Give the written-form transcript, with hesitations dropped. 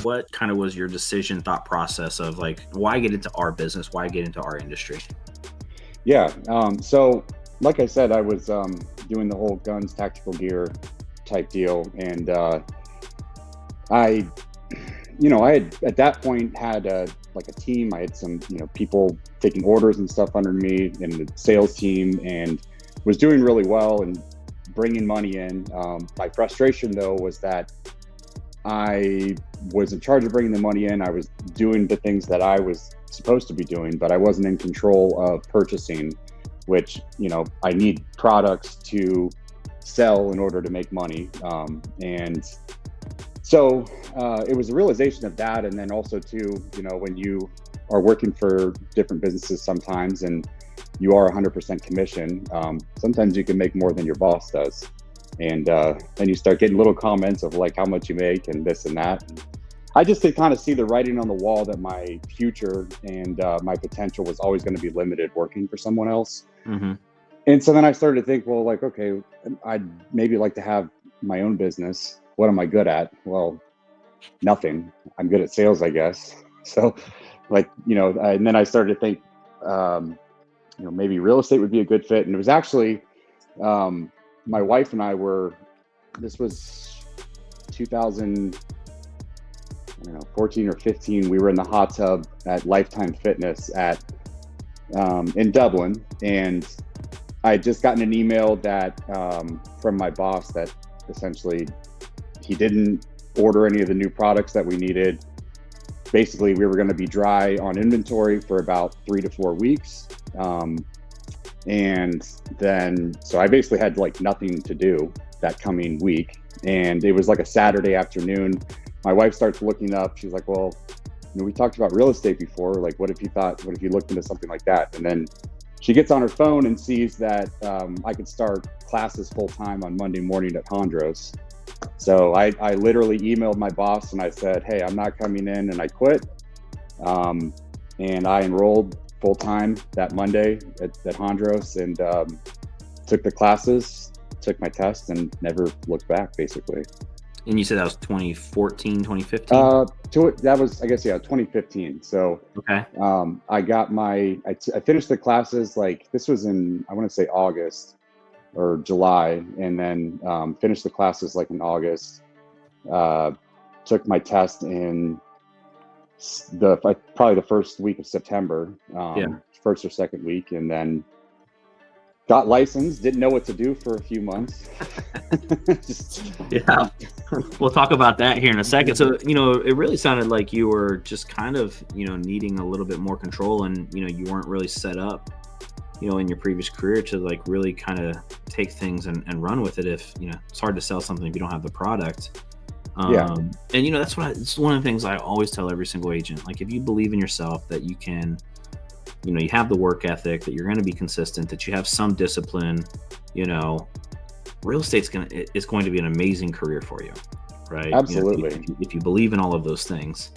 what kind of was your decision thought process of like, why get into our business? Why get into our industry? Yeah. So like I said, I was doing the whole guns, tactical gear type deal. And I, I had at that point had like a team. I had some, people taking orders and stuff under me in the sales team, and was doing really well and bringing money in. My frustration though was that I was in charge of bringing the money in. I was doing the things that I was supposed to be doing, but I wasn't in control of purchasing, which, I need products to sell in order to make money. And so it was a realization of that. And then also too, when you are working for different businesses sometimes and you are 100% commission, sometimes you can make more than your boss does. And then you start getting little comments of like how much you make and this and that. And I just could kind of see the writing on the wall that my future and my potential was always going to be limited working for someone else. Mm-hmm. And so then I started to think, well, like, okay, I'd maybe like to have my own business. What am I good at? Well, nothing. I'm good at sales, I guess. So like, and then I started to think, maybe real estate would be a good fit. And it was actually, my wife and I this was 2014 or 15. We were in the hot tub at Lifetime Fitness in Dublin. And I had just gotten an email that from my boss that essentially he didn't order any of the new products that we needed. Basically, we were going to be dry on inventory for about 3 to 4 weeks. And then, so I basically had like nothing to do that coming week. And it was like a Saturday afternoon. My wife starts looking up. She's like, well, we talked about real estate before. Like, what if you looked into something like that? And then she gets on her phone and sees that I could start classes full time on Monday morning at Hondros. So I literally emailed my boss and I said, hey, I'm not coming in, and I quit. And I enrolled full time that Monday at Hondros and took the classes, took my test, and never looked back, basically. And you said that was 2014, 2015? That was, I guess, 2015. So okay. I got I finished the classes, like this was in, I want to say August or July, and then finished the classes like in August. Took my test in probably the first week of September, first or second week, and then got licensed. Didn't know what to do for a few months. Yeah, we'll talk about that here in a second. So, it really sounded like you were just kind of, needing a little bit more control, and, you weren't really set up, in your previous career to like really kind of take things and run with it. If, it's hard to sell something if you don't have the product. And that's it's one of the things I always tell every single agent. Like, if you believe in yourself, that you can, you have the work ethic, that you're going to be consistent, that you have some discipline, real estate is going to be an amazing career for you, right? Absolutely. If you believe in all of those things.